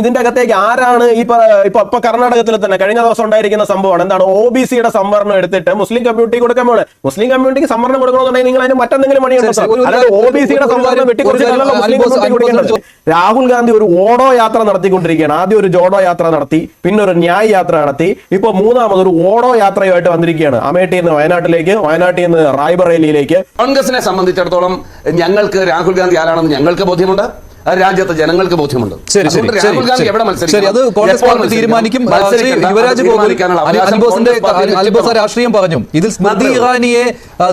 ഇതിന്റെ അകത്തേക്ക് ആരാണ് ഇപ്പൊ കർണാടകത്തിൽ തന്നെ കഴിഞ്ഞ ദിവസം ഉണ്ടായിരിക്കുന്ന സംഭവമാണ്. എന്താണ് OBC-യുടെ സംവരണം എടുത്തിട്ട് മുസ്ലിം കമ്മ്യൂണിറ്റി കൊടുക്കാൻ പോലെ. മുസ്ലിം കമ്മ്യൂണിറ്റിക്ക് സംവരണം കൊടുക്കണമെന്നുണ്ടെങ്കിൽ നിങ്ങൾ അതിന് മറ്റെന്തെങ്കിലും പണിയുണ്ടോ? അല്ലാതെ OBC-യുടെ സംവരണം വെട്ടിക്കുറിച്ചിട്ടല്ലോ മുസ്ലിം കമ്മ്യൂണിറ്റി കൊടുക്കേണ്ടത്. രാഹുൽ ഗാന്ധി ഒരു ഓടോ യാത്ര നടത്തിക്കൊണ്ടിരിക്കുകയാണ്. ആദ്യം ഒരു ജോഡോ യാത്ര നടത്തി, പിന്നെ ഒരു ന്യായ് യാത്ര നടത്തി, ഇപ്പൊ മൂന്നാമത് ഒരു ഓടോ യാത്രയുമായിട്ട് വന്നിരിക്കുകയാണ്. അമേഠിയിൽ നിന്ന് വയനാട്ടിലേക്ക്, വയനാട്ടിൽ നിന്ന് റായ്ബറേലിയിലേക്ക്. കോൺഗ്രസിനെ സംബന്ധിച്ചിടത്തോളം ഞങ്ങൾക്ക് രാഹുൽ ഗാന്ധി ആരാണെന്ന് ഞങ്ങൾക്ക് ബോധ്യമുണ്ട്, രാജ്യത്തെ ജനങ്ങൾക്ക് ബോധ്യമുണ്ട്. രാഹുൽ ഗാന്ധി എവിടെ തീരുമാനിക്കും. രാഷ്ട്രീയം പറഞ്ഞു ഇതിൽ സ്മൃതി ഇറാനിയെ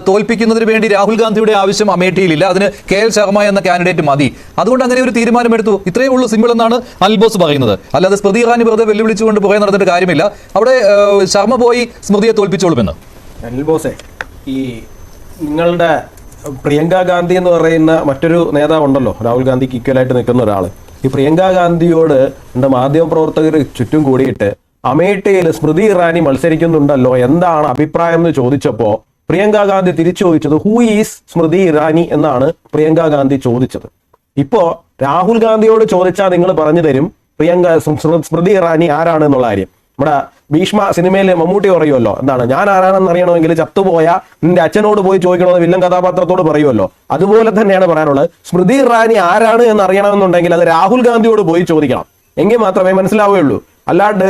തോൽപ്പിക്കുന്നതിന് വേണ്ടി രാഹുൽ ഗാന്ധിയുടെ ആവശ്യം അമേഠിയിലില്ല, അതിന് KL ശർമ്മ എന്ന കാൻഡിഡേറ്റ് മതി. അതുകൊണ്ട് അങ്ങനെ ഒരു തീരുമാനം എടുത്തു. ഇത്രയേ ഉള്ളൂ, സിമ്പിൾ എന്നാണ് അൽബോസ് പറയുന്നത്. അല്ലാതെ സ്മൃതി ഇറാനി വെറുതെ വെല്ലുവിളിച്ചുകൊണ്ട് പുറകെ നടന്നിട്ട് കാര്യമില്ല. അവിടെ ശർമ്മ പോയി സ്മൃതിയെ തോൽപ്പിച്ചോളുമെന്ന്. അൽബോസെ, ഈ നിങ്ങളുടെ പ്രിയങ്ക ഗാന്ധി എന്ന് പറയുന്ന മറ്റൊരു നേതാവുണ്ടല്ലോ, രാഹുൽ ഗാന്ധിക്ക് ഈക്വലായിട്ട് നിൽക്കുന്ന ഒരാള്. ഈ പ്രിയങ്ക ഗാന്ധിയോട് എന്റെ മാധ്യമപ്രവർത്തകർ ചുറ്റും കൂടിയിട്ട് അമേഠിയിൽ സ്മൃതി ഇറാനി മത്സരിക്കുന്നുണ്ടല്ലോ, എന്താണ് അഭിപ്രായം എന്ന് ചോദിച്ചപ്പോ പ്രിയങ്ക ഗാന്ധി തിരിച്ചു ചോദിച്ചത് ഹൂ ഈസ് സ്മൃതി ഇറാനി എന്നാണ് പ്രിയങ്ക ഗാന്ധി ചോദിച്ചത്. ഇപ്പോ രാഹുൽ ഗാന്ധിയോട് ചോദിച്ചാൽ നിങ്ങൾ പറഞ്ഞു തരും സ്മൃതി ഇറാനി ആരാണ് എന്നുള്ള കാര്യം. നമ്മുടെ ഭീഷ്മ സിനിമയിൽ മമ്മൂട്ടി പറയുമല്ലോ, എന്താണ് ഞാൻ ആരാണെന്ന് അറിയണമെങ്കിൽ ചത്തുപോയ നിന്റെ അച്ഛനോട് പോയി ചോദിക്കണമെന്ന് വില്ലൻ കഥാപാത്രത്തോട് പറയുമല്ലോ. അതുപോലെ തന്നെയാണ് പറയാനുള്ളത്. സ്മൃതി ഇറാനി ആരാണ് എന്ന് അറിയണമെന്നുണ്ടെങ്കിൽ അത് രാഹുൽ ഗാന്ധിയോട് പോയി ചോദിക്കണം, എങ്കിൽ മാത്രമേ മനസ്സിലാവുകയുള്ളൂ. അല്ലാണ്ട്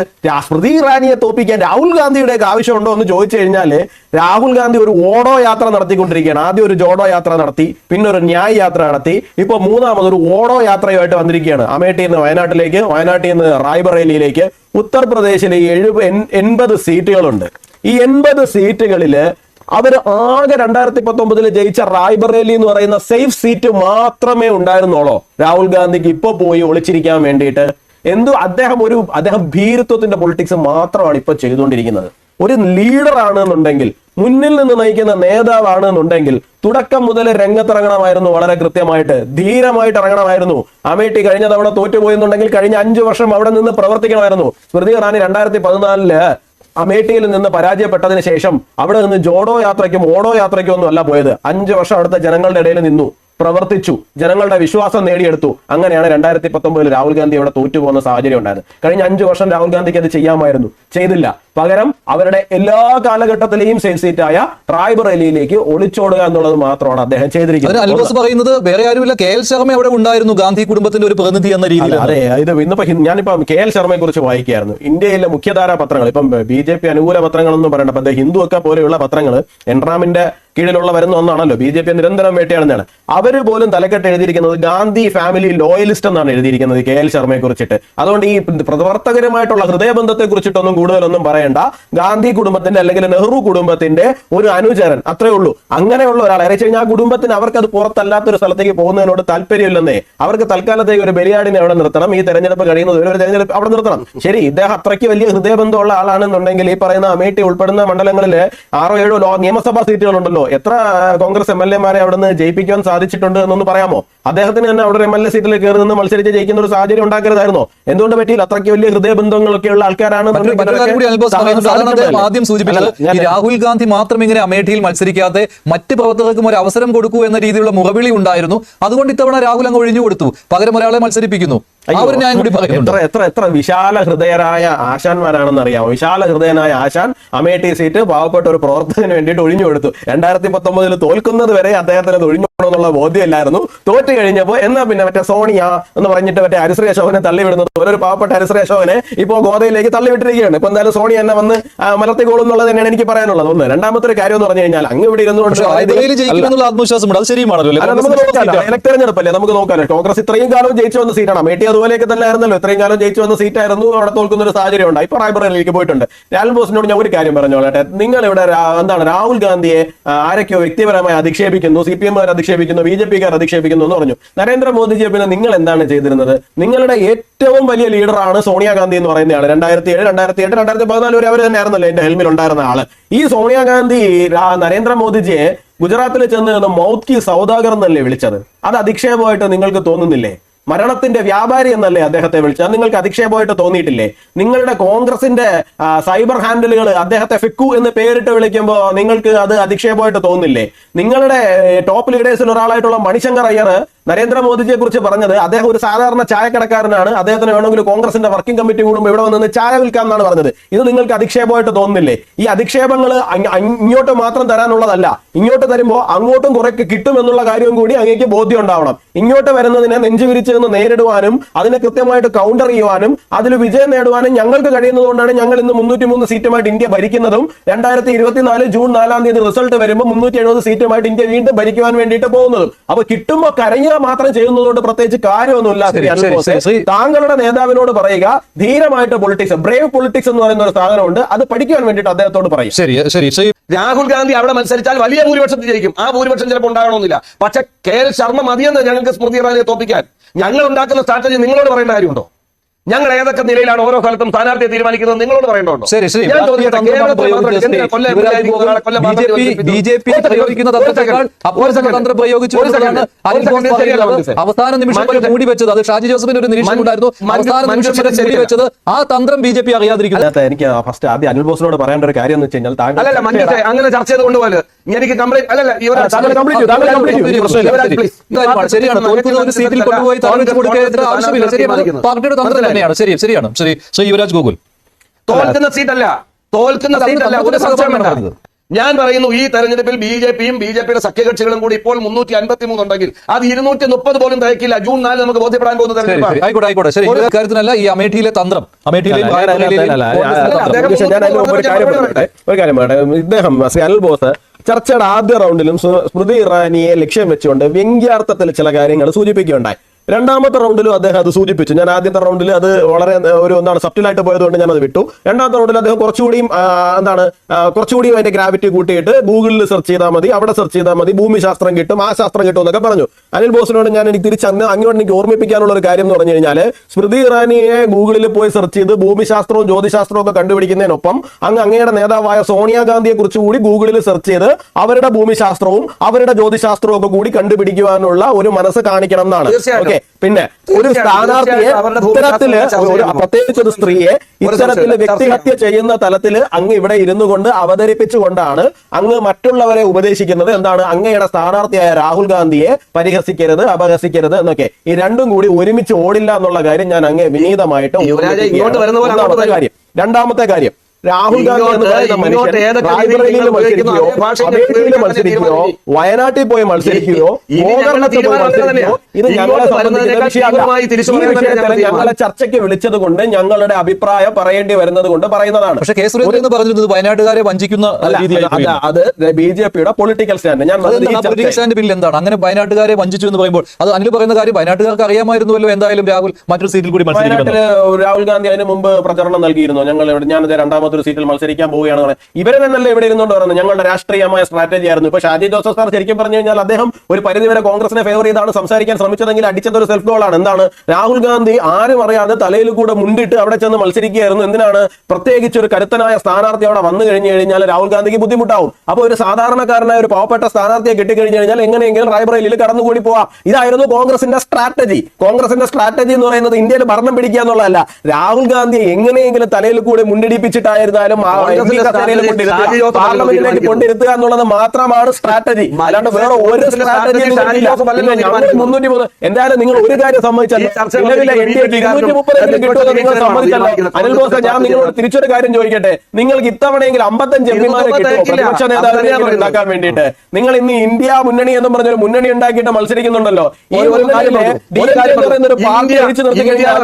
സ്മൃതി ഇറാനിയെ തോപ്പിക്കാൻ രാഹുൽ ഗാന്ധിയുടെ ആവശ്യമുണ്ടോ എന്ന് ചോദിച്ചു കഴിഞ്ഞാല് രാഹുൽ ഗാന്ധി ഒരു ഓടോ യാത്ര നടത്തിക്കൊണ്ടിരിക്കുകയാണ്. ആദ്യം ഒരു ജോഡോ യാത്ര നടത്തി, പിന്നെ ഒരു ന്യായ് യാത്ര നടത്തി, ഇപ്പൊ മൂന്നാമത് ഒരു ഓടോ യാത്രയുമായിട്ട് വന്നിരിക്കുകയാണ്. അമേഠിയിൽ നിന്ന് വയനാട്ടിലേക്ക്, വയനാട്ടിൽ നിന്ന് റായ്ബറേലിയിലേക്ക്. ഉത്തർപ്രദേശിൽ 80 സീറ്റുകളുണ്ട്. ഈ 80 സീറ്റുകളില് അവര് ആകെ 2019 ജയിച്ച റായ്ബറേലി എന്ന് പറയുന്ന സേഫ് സീറ്റ് മാത്രമേ ഉണ്ടായിരുന്നുള്ളൂ രാഹുൽ ഗാന്ധിക്ക് ഇപ്പൊ പോയി ഒളിച്ചിരിക്കാൻ വേണ്ടിയിട്ട്. അദ്ദേഹം ഭീരുത്വത്തിന്റെ പൊളിറ്റിക്സ് മാത്രമാണ് ഇപ്പൊ ചെയ്തുകൊണ്ടിരിക്കുന്നത്. ഒരു ലീഡർ ആണെന്നുണ്ടെങ്കിൽ, മുന്നിൽ നിന്ന് നയിക്കുന്ന നേതാവാണ് എന്നുണ്ടെങ്കിൽ തുടക്കം മുതൽ രംഗത്തിറങ്ങണമായിരുന്നു. വളരെ കൃത്യമായിട്ട് ധീരമായിട്ട് ഇറങ്ങണമായിരുന്നു. അമേഠി കഴിഞ്ഞ തവണ തോറ്റുപോയെന്നുണ്ടെങ്കിൽ കഴിഞ്ഞ 5 വർഷം അവിടെ നിന്ന് പ്രവർത്തിക്കണമായിരുന്നു. സ്മൃതി ഇറാനി 2014 അമേഠിയിൽ നിന്ന് പരാജയപ്പെട്ടതിന് ശേഷം അവിടെ നിന്ന് ജോഡോ യാത്രയ്ക്കും ഓടോ യാത്രയ്ക്കും ഒന്നും അല്ല പോയത്. 5 വർഷം അവിടുത്തെ ജനങ്ങളുടെ ഇടയിൽ നിന്നു, പ്രവർത്തിച്ചു, ജനങ്ങളുടെ വിശ്വാസം നേടിയെടുത്തു. അങ്ങനെയാണ് 2019 രാഹുൽ ഗാന്ധി അവിടെ തോറ്റുപോകുന്ന സാഹചര്യം ഉണ്ടായത്. കഴിഞ്ഞ 5 വർഷം രാഹുൽ ഗാന്ധിക്ക് അത് ചെയ്യാമായിരുന്നു, ചെയ്തില്ല. പകരം അവരുടെ എല്ലാ കാലഘട്ടത്തിലെയും സേഫ് സീറ്റായ റായ്ബറേലിയിലേക്ക് ഒളിച്ചോടുക എന്നുള്ളത് മാത്രമാണ് അദ്ദേഹം ചെയ്തിരിക്കുന്നത്. അൽബോസ് പറയുന്നത് വേറെ ആരുമില്ല, KL ശർമ്മ അവിടെ ഉണ്ടായിരുന്നു, ഗാന്ധി കുടുംബത്തിന്റെ ഒരു പ്രതിനിധി എന്ന രീതിയിൽ. അതെ, ഇത് ഇന്നിപ്പോ ഞാനിപ്പോ KL ശർമ്മയെ കുറിച്ച് വായിക്കുകയായിരുന്നു. ഇന്ത്യയിലെ മുഖ്യധാരാ പത്രങ്ങൾ, ഇപ്പം BJP അനുകൂല പത്രങ്ങളൊന്നും പറയണ്ട, അപ്പൊ ഹിന്ദു ഒക്കെ പോലെയുള്ള പത്രങ്ങൾ എൻറാമിന്റെ കീഴിലുള്ള വരുന്ന ഒന്നാണല്ലോ, BJP നിരന്തരം വേട്ടയാണെന്നാണ്. അവര് പോലും തലക്കെട്ട് എഴുതിയിരിക്കുന്നത് ഗാന്ധി ഫാമിലി ലോയലിസ്റ്റ് എന്നാണ് എഴുതിയിരിക്കുന്നത് KL ശർമ്മയെ കുറിച്ചിട്ട്. അതുകൊണ്ട് ഈ പ്രവർത്തകരുമായിട്ടുള്ള ഹൃദയബന്ധത്തെ കുറിച്ചിട്ടൊന്നും കൂടുതലൊന്നും പറയണ്ട. ഗാന്ധി കുടുംബത്തിന്റെ അല്ലെങ്കിൽ നെഹ്റു കുടുംബത്തിന്റെ ഒരു അനുചരൻ, അത്രേ ഉള്ളൂ. അങ്ങനെയുള്ള ഒരാളെ അറിയിച്ചു കഴിഞ്ഞാൽ ആ കുടുംബത്തിന് അവർക്ക് അത് പുറത്തല്ലാത്തൊരു സ്ഥലത്തേക്ക് പോകുന്നതിനോട് താല്പര്യമില്ലെന്നേ. അവർക്ക് തൽക്കാലത്തേക്ക് ഒരു ബലിയാടിനെ അവിടെ നിർത്തണം, ഈ തെരഞ്ഞെടുപ്പ് കഴിയുന്നത് ഒരു തെരഞ്ഞെടുപ്പ് അവിടെ നിർത്തണം. ശരി, ഇദ്ദേഹം അത്രയ്ക്ക് വലിയ ഹൃദയബന്ധമുള്ള ആളാണെന്നുണ്ടെങ്കിൽ ഈ പറയുന്ന അമേഠി ഉൾപ്പെടുന്ന മണ്ഡലങ്ങളിൽ 6 7 നിയമസഭാ സീറ്റുകളുണ്ടല്ലോ, എത്ര കോൺഗ്രസ് MLA-മാരെ അവിടെ നിന്ന് ജയിപ്പിക്കാൻ സാധിച്ചിട്ടുണ്ട് എന്നൊന്ന് പറയാമോ? അദ്ദേഹത്തിന് തന്നെ അവിടെ MLA സീറ്റിൽ കയറി നിന്ന് മത്സരിച്ച് ജയിക്കുന്ന ഒരു സാഹചര്യം ഉണ്ടാക്കരുതായിരുന്നോ? എന്തുകൊണ്ട് പറ്റിയില്ല? അത്രയ്ക്ക് വലിയ ഹൃദയബന്ധങ്ങളൊക്കെ ഉള്ള ആൾക്കാരാണ്. ആദ്യം സൂചിപ്പിച്ചത് രാഹുൽ ഗാന്ധി മാത്രം ഇങ്ങനെ അമേഠിയിൽ മത്സരിക്കാതെ മറ്റ് പ്രവർത്തകർക്കും ഒരു അവസരം കൊടുക്കൂ എന്ന രീതിയിലുള്ള മുറവിളി ഉണ്ടായിരുന്നു. അതുകൊണ്ട് ഇത്തവണ രാഹുൽ അങ്ങ് ഒഴിഞ്ഞു കൊടുത്തു, പകരം ഒരാളെ മത്സരിപ്പിക്കുന്നു. എത്ര വിശാല ഹൃദയരായ ആശാന്മാരാണെന്ന് അറിയാമോ? വിശാല ഹൃദയനായ ആശാൻ അമേഠി സീറ്റ് പാവപ്പെട്ട ഒരു പ്രവർത്തകന് വേണ്ടിയിട്ട് ഒഴിഞ്ഞു കൊടുത്തു. 2019 തോൽക്കുന്നത് വരെ അദ്ദേഹത്തിന് ഒഴിഞ്ഞുകൊടുന്നുള്ള ബോധ്യമില്ലായിരുന്നു. തോറ്റു കഴിഞ്ഞപ്പോൾ എന്നാ പിന്നെ മറ്റേ സോണിയ എന്ന് പറഞ്ഞിട്ട് മറ്റേ ഹരിശ്രീ അശോകനെ തള്ളിവിടുന്നത് പോലെ ഒരു പാവപ്പെട്ട ഹരിശ്രീ അശോകനെ ഇപ്പോ ഗോദയിലേക്ക് തള്ളിവിട്ടിരിക്കുകയാണ്. ഇപ്പൊ എന്തായാലും സോണിയ എന്നെ വന്ന് മലർത്തിക്കോളും എന്നുള്ളത് തന്നെയാണ് എനിക്ക് പറയാനുള്ളത്. ഒന്ന്. രണ്ടാമത്തെ ഒരു കാര്യം എന്ന് പറഞ്ഞു കഴിഞ്ഞാൽ അങ്ങ് ഇവിടെ ഇരുന്നുകൊണ്ട് തെരഞ്ഞെടുപ്പല്ലേ, നമുക്ക് നോക്കാമല്ലോ. കോൺഗ്രസ് ഇത്രയും കാലം ജയിച്ചു വന്ന സീറ്റാണ് അമേഠി. അതുപോലെയൊക്കെ തന്നെ ആയിരുന്നല്ലോ, ഇത്രയും കാലം ജയിച്ചു വന്ന സീറ്റായിരുന്നു. അവിടെ തോൽക്കുന്ന ഒരു സാഹചര്യം ഉണ്ടായി. ഇപ്പൊ റായ്ബറേലിയിലേക്ക് പോയിട്ടുണ്ട്. രാഹുൽ ബോസിനോട് ഞാൻ ഒരു കാര്യം പറഞ്ഞോളട്ടെ. നിങ്ങൾ ഇവിടെ എന്താണ് രാഹുൽ ഗാന്ധിയെ ആരൊക്കെയോ വ്യക്തിപരമായി അധിക്ഷേപിക്കുന്നു, CPM-കാർ അധിക്ഷേപിക്കുന്നു, BJP-കാർ അധിക്ഷേപിക്കുന്നു എന്ന് പറഞ്ഞു. നരേന്ദ്രമോദിജിയെ പിന്നെ നിങ്ങൾ എന്താണ് ചെയ്തിരുന്നത്? നിങ്ങളുടെ ഏറ്റവും വലിയ ലീഡറാണ് സോണിയാഗാന്ധി എന്ന് പറയുന്ന ആള്. 2007, 2008, 2014 വരെ അവർ തന്നെ ആയിരുന്നല്ലോ എന്റെ ഹെൽമിൽ ഉണ്ടായിരുന്ന ആള്. ഈ സോണിയാഗാന്ധി നരേന്ദ്രമോദിജിയെ ഗുജറാത്തിൽ ചെന്ന് മൗത്ത് കി സൗദാഗർ എന്നല്ലേ വിളിച്ചത്? അത് അധിക്ഷേപമായിട്ട് നിങ്ങൾക്ക് തോന്നുന്നില്ലേ? മരണത്തിന്റെ വ്യാപാരി എന്നല്ലേ അദ്ദേഹത്തെ വിളിച്ചത്? നിങ്ങൾക്ക് അധിക്ഷേപമായിട്ട് തോന്നിയിട്ടില്ലേ? നിങ്ങളുടെ കോൺഗ്രസിന്റെ സൈബർ ഹാൻഡിലുകൾ അദ്ദേഹത്തെ ഫിക്കു എന്ന് പേരിട്ട് വിളിക്കുമ്പോൾ നിങ്ങൾക്ക് അത് അധിക്ഷേപമായിട്ട് തോന്നില്ലേ? നിങ്ങളുടെ ടോപ്പ് ലീഡേഴ്സിൽ ഒരാളായിട്ടുള്ള മണിശങ്കർ അയ്യർ നരേന്ദ്രമോദിജിയെ കുറിച്ച് പറഞ്ഞത് അദ്ദേഹം ഒരു സാധാരണ ചായക്കടക്കാരനാണ്, അദ്ദേഹത്തിന് വേണമെങ്കിൽ കോൺഗ്രസിന്റെ വർക്കിംഗ് കമ്മിറ്റി കൂടുമ്പോൾ ഇവിടെ വന്ന് ചായ വിൽക്കാം എന്നാണ് പറഞ്ഞത്. ഇത് നിങ്ങൾക്ക് അധിക്ഷേപമായിട്ട് തോന്നുന്നില്ലേ? ഈ അധിക്ഷേപങ്ങൾ ഇങ്ങോട്ട് മാത്രം തരാനുള്ളതല്ല, ഇങ്ങോട്ട് തരുമ്പോൾ അങ്ങോട്ടും കുറെ കിട്ടും എന്നുള്ള കാര്യവും കൂടി അങ്ങേക്ക് ബോധ്യം ഉണ്ടാവണം. ഇങ്ങോട്ട് വരുന്നതിനെ നെഞ്ചുവിരിച്ച് നിന്ന് നേരിടുവാനും അതിനെ കൃത്യമായിട്ട് കൗണ്ടർ ചെയ്യുവാനും അതിൽ വിജയം നേടുവാനും ഞങ്ങൾക്ക് കഴിയുന്നതുകൊണ്ടാണ് ഞങ്ങൾ ഇന്ന് 303 സീറ്റുമായിട്ട് ഇന്ത്യ ഭരിക്കുന്നതും 2024 ജൂൺ 4-ാം തീയതി റിസൾട്ട് വരുമ്പോൾ 370 സീറ്റുമായിട്ട് ഇന്ത്യ വീണ്ടും ഭരിക്കുവാൻ വേണ്ടിയിട്ട് പോകുന്നതും. അപ്പൊ കിട്ടുമ്പോൾ കരയുക മാത്രം ചെയ്യുന്നതുകൊണ്ട് പ്രത്യേകിച്ച് കാര്യമൊന്നുമില്ല. താങ്കളുടെ നേതാവിനോട് പറയുക, ധീരമായിട്ട് പൊളിറ്റിക്സ്, ബ്രേവ് പൊളിറ്റിക്സ് എന്ന് പറയുന്ന ഒരു സാധനമുണ്ട്, അത് പഠിക്കാൻ വേണ്ടിയിട്ട് അദ്ദേഹത്തോട് പറയും. ശരി. രാഹുൽ ഗാന്ധി അവിടെ മത്സരിച്ചാൽ വലിയ ഭൂരിപക്ഷത്തിൽ ജയിക്കും. ആ ഭൂരിപക്ഷം ചിലപ്പോൾ ഉണ്ടാകണമെന്നില്ല. പക്ഷെ KL ശർമ്മ മതിയെന്ന് ഞങ്ങൾക്ക് സ്മൃതി ഇറാനിയെ തോപ്പിക്കാൻ ഞങ്ങൾ ഉണ്ടാക്കുന്ന സ്ട്രാറ്റജി നിങ്ങളോട് പറയേണ്ട കാര്യമുണ്ടോ? ഞങ്ങൾ ഏതൊക്കെ നിലയിലാണ് ഓരോ കാലത്തും സ്ഥാനാർത്ഥിയെ തീരുമാനിക്കുന്നത് നിങ്ങളോട് പറയേണ്ടതുണ്ടോ? ശരി. ബിജെപി പ്രയോഗിക്കുന്ന തന്ത്രത്തെക്കാൾ അപ്പോഴത്തെ തന്ത്രം പ്രയോഗിച്ചു അവസാന നിമിഷം വരെ മൂടി വെച്ചത്. അത് ഷാജി ജോസഫിന്റെ ഒരു നിരീക്ഷണം ഉണ്ടായിരുന്നു. അവസാന നിമിഷം വരെ മൂടി വെച്ചത് ആ തന്ത്രം BJP അറിയാതിരിക്കുന്നു. എനിക്ക് ഫസ്റ്റ് ആദ്യം അനിൽ ബോസിനോട് പറയേണ്ട ഒരു കാര്യം എന്ന് വെച്ച് കഴിഞ്ഞാൽ അങ്ങനെ ചർച്ച ചെയ്ത് കൊണ്ടുപോകല് എനിക്ക് ശരിയാണ്. തോൽക്കുന്ന ഒരു സീറ്റിൽ കൊണ്ടുപോയി തറവിച്ച് കൊടുക്കേണ്ട ആവശ്യമില്ല. ശരിയാണ്, പാർട്ടിയുടെ തന്ത്രം തന്നെയാണ്. ശരിയാണ്. ശ്രീ യുവരാജ് ഗോകുൽ, തോൽക്കുന്ന സീറ്റല്ല ഒരു സംശയം വേണ്ട. ഞാൻ പറയുന്നു, ഈ തെരഞ്ഞെടുപ്പിൽ BJPയും BJPയുടെ സഖ്യകക്ഷികളും കൂടി ഇപ്പോൾ 353 ഉണ്ടെങ്കിൽ അത് 230 പോലും തികക്കില്ല. ജൂൺ 4 നമുക്ക് ബോധ്യപ്പെടാൻ പോകുന്ന തെരഞ്ഞെടുപ്പാണ്. ആയിക്കോട്ടെ. ശരി, കാര്യത്തിനല്ല ഈ അമേഠിയിലെ തന്ത്രം, ഒരു കാര്യം ഇദ്ദേഹം ശ്രീ അനിൽ ബോസ് ചർച്ചയുടെ ആദ്യ റൗണ്ടിലും സ്മൃതി ഇറാനിയെ ലക്ഷ്യം വെച്ചുകൊണ്ട് വ്യംഗ്യാർത്ഥത്തിൽ ചില കാര്യങ്ങൾ സൂചിപ്പിക്കുകയുണ്ടായി. രണ്ടാമത്തെ റൗണ്ടിലും അദ്ദേഹം അത് സൂചിപ്പിച്ചു. ഞാൻ ആദ്യത്തെ റൗണ്ടിൽ അത് വളരെ സബ്റ്റിലായിട്ട് പോയതുകൊണ്ട് ഞാൻ അത് വിട്ടു. രണ്ടാമത്തെ റൗണ്ടിൽ അദ്ദേഹം കുറച്ചുകൂടിയും അതിന്റെ ഗ്രാവിറ്റി കൂട്ടിയിട്ട് ഗൂഗിളിൽ സെർച്ച് ചെയ്താൽ മതി, അവിടെ സെർച്ച് ചെയ്താൽ മതി, ഭൂമിശാസ്ത്രം കിട്ടും, ആ ശാസ്ത്രം കിട്ടും എന്നൊക്കെ പറഞ്ഞു. അനിൽ ബോസിനോട് എനിക്ക് അങ്ങോട്ട് എനിക്ക് ഓർമ്മിപ്പിക്കാനുള്ള ഒരു കാര്യം എന്ന് പറഞ്ഞു കഴിഞ്ഞാൽ, സ്മൃതി ഇറാനിയെ ഗൂഗിളിൽ പോയി സെർച്ച് ചെയ്ത് ഭൂമിശാസ്ത്രവും ജ്യോതിശാസ്ത്രവും ഒക്കെ കണ്ടുപിടിക്കുന്നതിനൊപ്പം അങ്ങയുടെ നേതാവായ സോണിയാഗാന്ധിയെ കുറിച്ച് കൂടി ഗൂഗിളിൽ സെർച്ച് ചെയ്ത് അവരുടെ ഭൂമിശാസ്ത്രവും അവരുടെ ജ്യോതിശാസ്ത്രവും ഒക്കെ കൂടി കണ്ടുപിടിക്കുവാനുള്ള ഒരു മനസ്സ് കാണിക്കണം എന്നാണ്. പിന്നെ ഒരു സ്ഥാനാർത്ഥിയെ ഇത്തരത്തില് പ്രത്യേകിച്ച് ഒരു സ്ത്രീയെ ഇത്തരത്തില് വ്യക്തിഹത്യ ചെയ്യുന്ന തലത്തില് അങ്ങ് ഇവിടെ ഇരുന്നു കൊണ്ട് അവതരിപ്പിച്ചുകൊണ്ടാണ് അങ്ങ് മറ്റുള്ളവരെ ഉപദേശിക്കുന്നത്. എന്താണ്? അങ്ങയുടെ സ്ഥാനാർത്ഥിയായ രാഹുൽ ഗാന്ധിയെ പരിഹസിക്കരുത്, അപഹസിക്കരുത് എന്നൊക്കെ. ഈ രണ്ടും കൂടി ഒരുമിച്ച് ഓടില്ല എന്നുള്ള കാര്യം ഞാൻ അങ്ങേ വിനീതമായിട്ട് കാര്യം. രണ്ടാമത്തെ കാര്യം, രാഹുൽ ഗാന്ധി എന്ന് പറയുന്ന മനുഷ്യൻ റായ്ബറേലിയിൽ മത്സരിക്കുകയോ അമേഠിയിൽ മത്സരിക്കുകയോ വയനാട്ടിൽ പോയി മത്സരിക്കുകയോ ഗോകർണത്തിൽ പോയി മത്സരിക്കുകയോ ഇത് ഞങ്ങളെ സംബന്ധിക്കുന്ന വിഷയമല്ല. ഈ വിഷയത്തിൽ ഞങ്ങളെ ചർച്ചയ്ക്ക് വിളിച്ചത് കൊണ്ട് ഞങ്ങളുടെ അഭിപ്രായം പറയേണ്ടി വരുന്നത് കൊണ്ട് പറയുന്നതാണ്. പക്ഷേ കെ സുരേന്ദ്രൻ പറഞ്ഞിരുന്നത് വയനാട്ടുകാരെ വഞ്ചിക്കുന്ന അത് BJPയുടെ പൊളിറ്റിക്കൽ സ്റ്റാൻഡ്. ഞാൻ പൊളിറ്റിക്കൽ സ്റ്റാൻഡ് ബില്ല് എന്താണ്? അങ്ങനെ വയനാട്ടുകാരെ വഞ്ചിച്ചു എന്ന് പറയുമ്പോൾ അത് അനിൽ പറയുന്ന കാര്യം വയനാട്ടുകാർക്ക് അറിയാമായിരുന്നുവല്ലോ. എന്തായാലും രാഹുൽ മറ്റൊരു സീറ്റിൽ കൂടി വയനാട്ടിൽ രാഹുൽ ഗാന്ധി അതിന് മുമ്പ് പ്രചരണം നൽകിയിരുന്നു. ഞാനത് രണ്ടാമത്തെ ഒരു സീറ്റിൽ മത്സരിക്കാൻ പോവുകയാണ്. ഇവരെ തന്നെയല്ലേ ഇവിടെ ഇരുന്നുകൊണ്ട് പറയുന്നത് ഞങ്ങളുടെ രാഷ്ട്രീയമായ സ്ട്രാറ്റജി ആയിരുന്നു. ഇപ്പൊ ഷാജി ജോസഫ് സാർ ശരിക്കും പറഞ്ഞു കഴിഞ്ഞാൽ അദ്ദേഹം ഒരു പരിധിവരെ കോൺഗ്രസിനെ ഫേവർ ചെയ്താണ് സംസാരിക്കാൻ ശ്രമിച്ചതെങ്കിൽ അടിച്ചത് ഒരു സെൽഫ് ഗോളാണ്. എന്താണ്? രാഹുൽ ഗാന്ധി ആരും അറിയാതെ തലയിൽ കൂടെ മുണ്ടിട്ട് അവിടെ ചെന്ന് മത്സരിക്കുകയായിരുന്നു. എന്തിനാണ്? പ്രത്യേകിച്ച് ഒരു കരുത്തനായ സ്ഥാനാർത്ഥി അവിടെ വന്നു കഴിഞ്ഞു കഴിഞ്ഞാൽ രാഹുൽ ഗാന്ധിക്ക് ബുദ്ധിമുട്ടാവും. അപ്പൊ ഒരു സാധാരണക്കാരനായ ഒരു പാവപ്പെട്ട സ്ഥാനാർത്ഥിയെ കിട്ടിക്കഴിഞ്ഞു കഴിഞ്ഞാൽ എങ്ങനെയെങ്കിലും റായ്ബറേലിയിൽ കടന്നുകൂടി പോവാം. ഇതായിരുന്നു കോൺഗ്രസിന്റെ സ്ട്രാറ്റജി. കോൺഗ്രസിന്റെ സ്ട്രാറ്റജി എന്ന് പറയുന്നത് ഇന്ത്യയിൽ ഭരണം പിടിക്കുക എന്നുള്ളതല്ല. രാഹുൽ ഗാന്ധിയെ എങ്ങനെയെങ്കിലും തലയിൽ കൂടെ മുണ്ടിടിപ്പിച്ചിട്ടായിരുന്നാലും പാർലമെന്റിലേക്ക് കൊണ്ടിരുത്തുക എന്നുള്ളത് മാത്രമാണ് സ്ട്രാറ്റജി. അല്ലാണ്ട് വേറെ ഒരു സ്ട്രാറ്റജി. എന്തായാലും നിങ്ങൾ ഒരു കാര്യം സമ്മതിച്ചല്ലോ, നിലവിലെ NDAക്ക് 230 കിട്ടുമെന്ന് നിങ്ങൾ സമ്മതിച്ചല്ലോ. അനിൽ ബോസ്, ഞാൻ നിങ്ങളോട് തിരിച്ചൊരു കാര്യം ചോദിക്കട്ടെ. നിങ്ങൾക്ക് ഇത്തവണയെങ്കിൽ 55 MPമാരെ കിട്ടുമോ പ്രതിപക്ഷ നേതാവിനെ ഉണ്ടാക്കാൻ വേണ്ടിയിട്ട്? നിങ്ങൾ ഇന്ന് ഇന്ത്യ മുന്നണി എന്നും പറഞ്ഞൊരു മുന്നണി ഉണ്ടാക്കിയിട്ട് മത്സരിക്കുന്നുണ്ടല്ലോ. ഈ മുന്നണിയിലെ ഒരു പാർട്ടി അടിച്ചു നിർത്തി കഴിഞ്ഞാൽ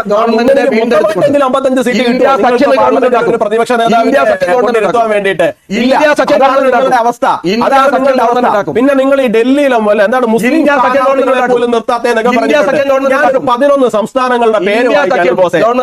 55 സീറ്റ് കിട്ടും പ്രതിപക്ഷ നേതാവിനെ കൊണ്ടിരുത്താൻ വേണ്ടിയിട്ട്. നിങ്ങളുടെ അവസ്ഥ അതാണ് നിങ്ങളുടെ അവസ്ഥ. പിന്നെ നിങ്ങൾ ഈ ഡൽഹിയിലും എന്താണ് മുസ്ലിം പോലും നിർത്താത്തതെന്നൊക്കെ പറഞ്ഞു 11 സംസ്ഥാനങ്ങളുടെ പേര്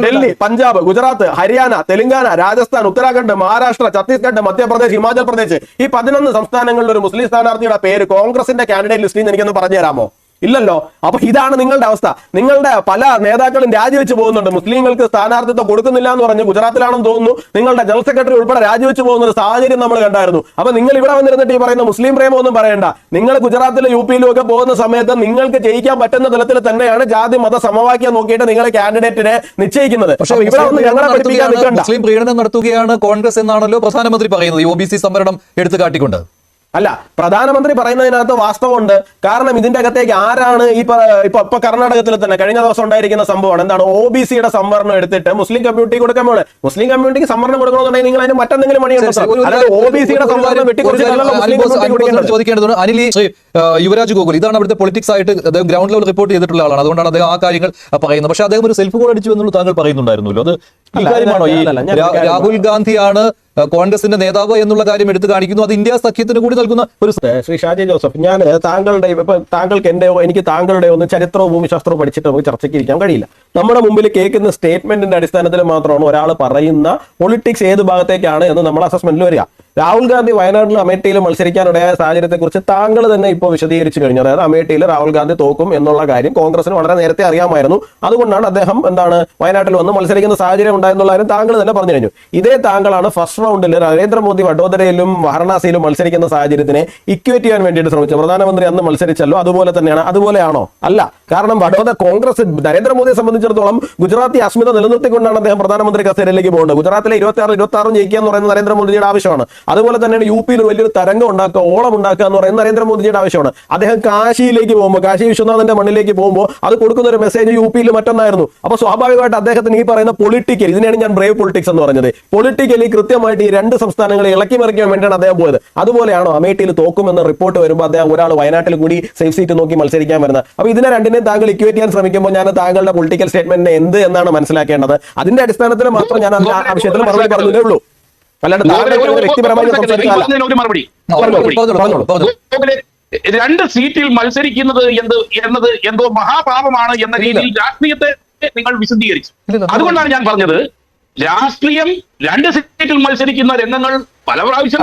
ഡൽഹി, പഞ്ചാബ്, ഗുജറാത്ത്, ഹരിയാന, തെലങ്കാന, രാജസ്ഥാൻ, ഉത്തരാഖണ്ഡ്, മഹാരാഷ്ട്ര, ഛത്തീസ്ഗഡ്, മധ്യപ്രദേശ്, ഹിമാചൽ പ്രദേശ്, ഈ 11 സംസ്ഥാനങ്ങളിലെ ഒരു മുസ്ലിം സ്ഥാനാർത്ഥിയുടെ പേര് കോൺഗ്രസിന്റെ കാൻഡിഡേറ്റ് ലിസ്റ്റിൽ നിന്ന് എനിക്കൊന്ന് പറഞ്ഞു തരാമോ? ഇല്ലല്ലോ. അപ്പൊ ഇതാണ് നിങ്ങളുടെ അവസ്ഥ. നിങ്ങളുടെ പല നേതാക്കളും രാജിവെച്ച് പോകുന്നുണ്ട്. മുസ്ലിങ്ങൾക്ക് സ്ഥാനാർത്ഥിത്വം കൊടുക്കുന്നില്ല എന്ന് പറഞ്ഞ് ഗുജറാത്തിലാണെന്ന് തോന്നുന്നു നിങ്ങളുടെ ജനറൽ സെക്രട്ടറി ഉൾപ്പെടെ രാജിവെച്ച് പോകുന്ന ഒരു സാഹചര്യം നമ്മൾ കണ്ടായിരുന്നു. അപ്പൊ നിങ്ങൾ ഇവിടെ വന്നിരുന്നിട്ട് ഈ പറയുന്ന മുസ്ലിം പ്രേമൊന്നും പറയണ്ട. നിങ്ങൾ ഗുജറാത്തിലും UPയിലും ഒക്കെ പോകുന്ന സമയത്ത് നിങ്ങൾക്ക് ജയിക്കാൻ പറ്റുന്ന തലത്തിൽ തന്നെയാണ് ജാതി മത സമവാക്യം നോക്കിയിട്ട് നിങ്ങളെ കാൻഡിഡേറ്റിനെ നിശ്ചയിക്കുന്നത്. പക്ഷേ ഇവിടെ ഞങ്ങളെ പഠിപ്പിക്കാൻ മുസ്ലിം പ്രീണനം നടത്തുകയാണ് കോൺഗ്രസ് എന്നാണല്ലോ പ്രധാനമന്ത്രി പറയുന്നത്, OBC സംവരണം എടുത്തു കാട്ടിക്കൊണ്ട്. അല്ല, പ്രധാനമന്ത്രി പറയുന്നതിനകത്ത് വാസ്തവമുണ്ട്. കാരണം ഇതിന്റെ അകത്തേക്ക് ആരാണ് ഇപ്പൊ കർണാടകത്തിൽ തന്നെ കഴിഞ്ഞ ദിവസം ഉണ്ടായിരിക്കുന്ന സംഭവമാണ്. എന്താണ് OBC യുടെ സംവരണം എടുത്തിട്ട് മുസ്ലിം കമ്മ്യൂണിറ്റി കൊടുക്കാൻ പോണേ. മുസ്ലിം കമ്മ്യൂണിറ്റിക്ക് സംവരണം കൊടുക്കണമെന്നുണ്ടെങ്കിൽ നിങ്ങൾ അതിന് മറ്റെന്തെങ്കിലും പണിയുണ്ടോ? അല്ലാതെ OBC യുടെ സംവരണം ചോദിക്കേണ്ടതുണ്ട്. അനിൽ യുവരാജ് ഗോകുൽ ഇതാണ് അവിടുത്തെ പൊളിറ്റിക്സ് ആയിട്ട് അദ്ദേഹം ഗ്രൗണ്ട് ലെവൽ റിപ്പോർട്ട് ചെയ്തിട്ടുള്ള ആളാണ്. അതുകൊണ്ടാണ് അദ്ദേഹം ആ കാര്യങ്ങൾ പറയുന്നത്. പക്ഷേ അദ്ദേഹം ഒരു സെൽഫ് ഗോൾ അടിച്ചു എന്നുള്ളത് താങ്കൾ പറയുന്നുണ്ടായിരുന്നല്ലോ. അത് ഈ കാര്യമാണോ? ഈ രാഹുൽ ഗാന്ധിയാണ് കോൺഗ്രസിന്റെ നേതാവ് എന്നുള്ള കാര്യം എടുത്തു കാണിക്കുന്നു. അത് ഇന്ത്യ സഖ്യത്തിന് കൂടി നൽകുന്ന ഒരു ശ്രീ ഷാജി ജോസഫ്, ഞാൻ താങ്കൾക്ക് എനിക്ക് താങ്കളുടെ ഒന്ന് ചരിത്രവും ഭൂമിശാസ്ത്രവും പഠിച്ചിട്ട് നമുക്ക് ചർച്ചയ്ക്ക് ഇരിക്കാൻ കഴിയില്ല. നമ്മുടെ മുമ്പിൽ കേൾക്കുന്ന സ്റ്റേറ്റ്മെന്റിന്റെ അടിസ്ഥാനത്തിൽ മാത്രമാണ് ഒരാൾ പറയുന്ന പൊളിറ്റിക്സ് ഏത് ഭാഗത്തേക്കാണ് എന്ന് നമ്മൾ അസസ്മെന്റിൽ വരിക. രാഹുൽ ഗാന്ധി വയനാട്ടിലും അമേഠിയിലും മത്സരിക്കാനിടയായ സാഹചര്യത്തെക്കുറിച്ച് താങ്കൾ തന്നെ ഇപ്പോൾ വിശദീകരിച്ചു കഴിഞ്ഞു. അതായത് അമേഠിയിൽ രാഹുൽ ഗാന്ധി തോക്കും എന്നുള്ള കാര്യം കോൺഗ്രസിന് വളരെ നേരത്തെ അറിയാമായിരുന്നു. അതുകൊണ്ടാണ് അദ്ദേഹം വയനാട്ടിൽ വന്ന് മത്സരിക്കുന്ന സാഹചര്യം ഉണ്ടായെന്നുള്ള കാര്യം താങ്കൾ തന്നെ പറഞ്ഞു കഴിഞ്ഞു. ഇതേ താങ്കളാണ് ഫസ്റ്റ് റൗണ്ടിൽ നരേന്ദ്രമോദി വഡോദരയിലും വാരണാസിയിലും മത്സരിക്കുന്ന സാഹചര്യത്തിനെ ഇക്വേറ്റ് ചെയ്യാൻ വേണ്ടിയിട്ട് ശ്രമിച്ചു. പ്രധാനമന്ത്രി അന്ന് മത്സരിച്ചല്ലോ, അതുപോലെ തന്നെയാണ്. അതുപോലെയാണോ? അല്ല. കാരണം കോൺഗ്രസ് നരേന്ദ്രമോദിയെ സംബന്ധിച്ചിടത്തോളം ഗുജറാത്തി അസ്മിത നിലനിർത്തിക്കൊണ്ടാണ് അദ്ദേഹം പ്രധാനമന്ത്രി കസേരയിലേക്ക് പോകുന്നത്. ഗുജറാത്തിലെ 26 ജയിക്കുക എന്ന് പറയുന്നത് നരേന്ദ്രമോദിയുടെ ആവശ്യമാണ്. അതുപോലെ തന്നെയാണ് UP-ൽ വലിയൊരു തരംഗം ഉണ്ടാക്കുക, ഓളം ഉണ്ടാക്കുക എന്ന് പറയുന്നത് നരേന്ദ്രമോദിയുടെ ആവശ്യമാണ്. അദ്ദേഹം കാശിയിലേക്ക് പോകുമ്പോൾ, കാശി വിശ്വനാഥന്റെ മണ്ണിലേക്ക് പോകുമ്പോൾ അത് കൊടുക്കുന്ന ഒരു മെസ്സേജ് UP-ൽ മറ്റൊന്നായിരുന്നു. അപ്പൊ സ്വാഭാവികമായിട്ട് അദ്ദേഹത്തിന് ഈ പറയുന്ന പൊളിറ്റിക്കൽ, ഇതിനെയാണ് ഞാൻ ബ്രേവ് പൊളിറ്റിക്സ് എന്ന് പറഞ്ഞത്, പൊളിറ്റിക്കലി കൃത്യമായിട്ട് ഈ രണ്ട് സംസ്ഥാനങ്ങളെ ഇളക്കി മറിക്കാൻ വേണ്ടിയാണ് അദ്ദേഹം പോയത്. അതുപോലെയാണോ അമേഠിയിൽ തോക്കുമെന്ന റിപ്പോർട്ട് വരുമ്പോൾ അദ്ദേഹം ഒരാൾ വയനാട്ടിൽ കൂടി സേഫ് സീറ്റ് നോക്കി മത്സരിക്കാൻ വരുന്നത്? അപ്പൊ ഇതിനെ രണ്ടിനെയും താങ്കൾ ഇക്വേറ്റ് ചെയ്യാൻ ശ്രമിക്കുമ്പോൾ ഞാൻ താങ്കളുടെ പൊളിറ്റിക്കൽ സ്റ്റേറ്റ്മെന്റിനെ എന്ത് എന്നാണ് മനസ്സിലാക്കേണ്ടത്. അതിന്റെ അടിസ്ഥാനത്തിൽ മാത്രം ഞാൻ ആ വിഷയത്തിൽ മറുപടി പറഞ്ഞതേ ഉള്ളൂ. അല്ലാണ്ട് വ്യക്തിപരമായി രണ്ട് സീറ്റിൽ മത്സരിക്കുന്നത് എന്തോ മഹാപാപമാണ് എന്ന രീതിയിൽ രാഷ്ട്രീയത്തെ നിങ്ങൾ വിശദീകരിച്ചു. അതുകൊണ്ടാണ് ഞാൻ പറഞ്ഞത്, രാഷ്ട്രീയം രണ്ട് സീറ്റിൽ മത്സരിക്കുന്ന രംഗങ്ങൾ പല പ്രാവശ്യം.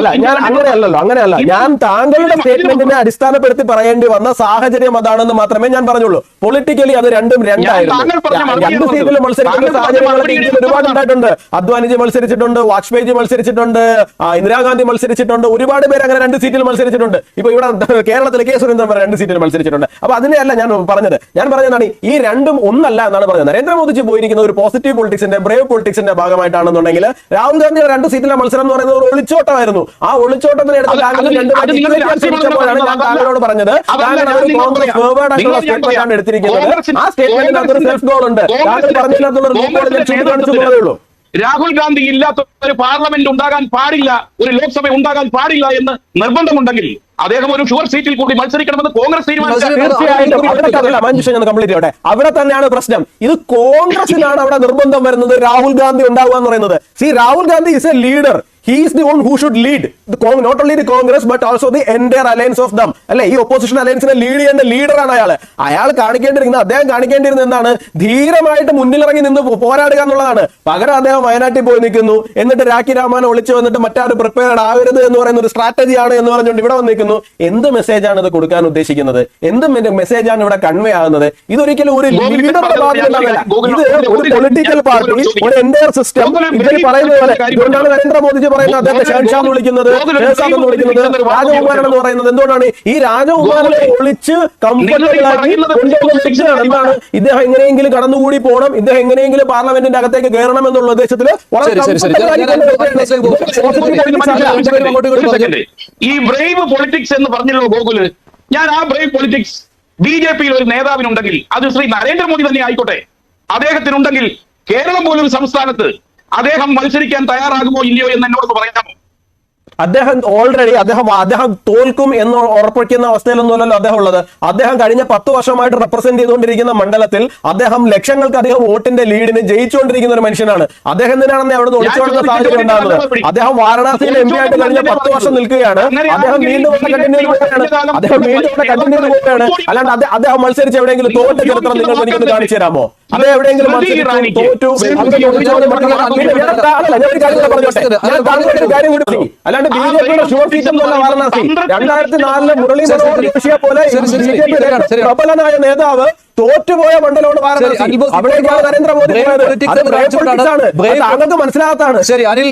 അങ്ങനെയല്ല. ഞാൻ താങ്കളുടെ സ്റ്റേറ്റ്മെന്റിനെ അടിസ്ഥാനപ്പെടുത്തി പറയേണ്ടി വന്ന സാഹചര്യം അതാണെന്ന് മാത്രമേ ഞാൻ പറഞ്ഞുള്ളൂ. പൊളിറ്റിക്കലി അത് രണ്ടും രണ്ടായിരുന്നു. രണ്ട് സീറ്റിൽ മത്സരിക്കുന്ന സാഹചര്യങ്ങളൊക്കെ ഇന്ത്യയിൽ ഒരുപാട് ഉണ്ടായിട്ടുണ്ട്. അദ്വാനിജി മത്സരിച്ചിട്ടുണ്ട്, വാജ്പേയി മത്സരിച്ചിട്ടുണ്ട്, ഇന്ദിരാഗാന്ധി മത്സരിച്ചിട്ടുണ്ട്, ഒരുപാട് പേര് അങ്ങനെ രണ്ട് സീറ്റിൽ മത്സരിച്ചിട്ടുണ്ട്. ഇപ്പൊ ഇവിടെ കേരളത്തിലെ കെ സുരേന്ദ്രൻ രണ്ട് സീറ്റിൽ മത്സരിച്ചിട്ടുണ്ട്. അപ്പൊ അതിനെയല്ല ഞാൻ പറഞ്ഞത്. ഞാൻ പറഞ്ഞതാണ് ഈ രണ്ടും ഒന്നല്ല എന്നാണ് പറഞ്ഞത്. നരേന്ദ്രമോദിജി പോയിരിക്കുന്ന ഒരു പോസിറ്റീവ് പൊളിറ്റിക്സിന്റെ, ബ്രേവ് പൊളിറ്റിക്സിന്റെ ഭാഗമായിട്ടാണെന്നുണ്ടെങ്കിൽ രാഹുൽ ഗാന്ധിയുടെ രണ്ട് സീറ്റിലെ മത്സരം എന്ന് പറയുന്നത് ഒരു ഒളിച്ചോട്ടമായിരുന്നു. ആ ഒളിച്ചോട്ടത്തിന് എടുത്ത് താങ്കളോട് പറഞ്ഞത് കോൺഗ്രസ് ഫോർവേഡ് ആയിട്ടുള്ള സ്റ്റേറ്റ്മെന്റ് ആണ് എടുത്തിരിക്കുന്നത്. ആ സ്റ്റേറ്റ്മെന്റിനകത്ത് ഒരു സെൽഫ് ഗോൾ ഉണ്ട്. താങ്കൾ പറഞ്ഞതിനകത്തുള്ള ചൂണ്ടിക്കാണിച്ചതേ ഉള്ളൂ. രാഹുൽ ഗാന്ധി ഇല്ലാത്ത ഒരു പാർലമെന്റ് ഉണ്ടാകാൻ പാടില്ല, ഒരു ലോക്സഭ ഉണ്ടാകാൻ പാടില്ല എന്ന് നിർബന്ധമുണ്ടെങ്കിൽ അദ്ദേഹം ഒരു ഷുവർ സീറ്റിൽ കൂടി മത്സരിക്കണമെന്ന് കോൺഗ്രസ് തീരുമാനിച്ചു. കംപ്ലീറ്റ് ചെയ്യട്ടെ. അവിടെ തന്നെയാണ് പ്രശ്നം. ഇത് കോൺഗ്രസിനാണ് അവിടെ നിർബന്ധം വരുന്നത് രാഹുൽ ഗാന്ധി ഉണ്ടാവുക എന്ന് പറയുന്നത്. Rahul Gandhi is A leader. He is the one who should lead not only the Congress but also the entire alliance of them. അല്ലെ, ഈ ഒപ്പോസിഷൻ അലയൻസിനെ ലീഡ് ചെയ്യേണ്ട ലീഡറാണ് അയാൾ കാണിക്കേണ്ടിയിരിക്കുന്നത്. അദ്ദേഹം കാണിക്കേണ്ടിയിരുന്നത് എന്താണ്? ധീരമായിട്ട് മുന്നിലിറങ്ങി നിന്ന് പോരാടുക എന്നുള്ളതാണ്. പകരം അദ്ദേഹം വയനാട്ടിൽ പോയി നിൽക്കുന്നു, എന്നിട്ട് രാഖി രാമാനെ ഒളിച്ചു വന്നിട്ട് മറ്റാരും പ്രിപ്പയർഡ് ആവരുത് എന്ന് പറയുന്ന ഒരു സ്ട്രാറ്റജിയാണ് എന്ന് പറഞ്ഞുകൊണ്ട് ഇവിടെ വന്നിരിക്കുന്നു. എന്ത് മെസ്സേജാണ് ഇത് കൊടുക്കാൻ ഉദ്ദേശിക്കുന്നത്? എന്ത് മെസ്സേജാണ് ഇവിടെ കൺവേ ആകുന്നത്? ഇതൊരിക്കലും ഒരു ലീഡറുടെ ഭാഗത്തുണ്ടാവില്ല. ഇത് ഒരു പൊളിറ്റിക്കൽ പാർട്ടി, ഒരു എൻറ്റയർ സിസ്റ്റം ഇവർ പറയുന്നത് പോലെ. ഇതുകൊണ്ടാണ് നരേന്ദ്രമോദിജി അദ്ദേഹത്തെ ഷാൻഷാ എന്ന് വിളിക്കുന്നത്, രാജകുമാരൻ എന്ന് പറയുന്നത്. എന്തുകൊണ്ടാണ് ഈ രാജകുമാരനെ ഒളിച്ച് കംഫർട്ടബിളാക്കി കൊണ്ടുപോകുന്ന? എന്താണ്? ഇദ്ദേഹം എങ്ങനെയെങ്കിലും കടന്നുകൂടി പോകണം, ഇദ്ദേഹം എങ്ങനെയെങ്കിലും പാർലമെന്റിന്റെ അകത്തേക്ക് കയറണം എന്നുള്ള ഉദ്ദേശത്തിൽ ഈ ബ്രേവ് പൊളിറ്റിക്സ് എന്ന് പറഞ്ഞല്ലോ ഗോകുല്. ഞാൻ ആ ബ്രേവ് പൊളിറ്റിക്സ് BJP-യിൽ ഒരു നേതാവിനുണ്ടെങ്കിൽ അത് ശ്രീ നരേന്ദ്രമോദി തന്നെ ആയിക്കോട്ടെ, അദ്ദേഹത്തിനുണ്ടെങ്കിൽ കേരളം പോലൊരു സംസ്ഥാനത്ത് അദ്ദേഹം മത്സരിക്കാൻ തയ്യാറാകുമോ ഇല്ലയോ എന്ന് എന്നോട് പറയാമോ? അദ്ദേഹം ഓൾറെഡി അദ്ദേഹം തോൽക്കും എന്ന് ഉറപ്പിക്കുന്ന അവസ്ഥയിലൊന്നുമല്ലല്ലോ അദ്ദേഹം ഉള്ളത്. അദ്ദേഹം കഴിഞ്ഞ 10 വർഷമായിട്ട് റെപ്രസെന്റ് ചെയ്തുകൊണ്ടിരിക്കുന്ന മണ്ഡലത്തിൽ അദ്ദേഹം ലക്ഷങ്ങൾക്ക് അധികം വോട്ടിന്റെ ലീഡിന് ജയിച്ചുകൊണ്ടിരിക്കുന്ന ഒരു മനുഷ്യനാണ്. അദ്ദേഹം എന്തിനാണെന്ന് അവിടെ നിന്ന് ഒളിച്ചോടുന്ന സാഹചര്യം ഉണ്ടാകുന്നത്? അദ്ദേഹം വാരണാസിയിൽ MP ആയിട്ട് കഴിഞ്ഞ 10 വർഷം നിൽക്കുകയാണ്. അദ്ദേഹം വീണ്ടും കണ്ടിന്യൂ പോവുകയാണ്. അല്ലാണ്ട് അദ്ദേഹം മത്സരിച്ച് എവിടെയെങ്കിലും തോറ്റ ചരിത്രം നിങ്ങൾക്ക് എനിക്കൊന്ന് കാണിച്ചു തരാമോ? അദ്ദേഹം എവിടെയെങ്കിലും തോറ്റു? കാര്യം കൂടി അല്ലാണ്ട് BJP-യുടെ ഷുവർ സീറ്റ് എന്നല്ല വാരണാസി. 2004 മുരളി മനോഹർ പോലെ പ്രബലനായ നേതാവ് തോറ്റുപോയ മണ്ഡലമാണ് വാരണാസി. അവിടേക്കാണ് നരേന്ദ്രമോദി പോയത്. താങ്കൾക്ക് മനസ്സിലാകത്താണ്. ശരി അനിൽ,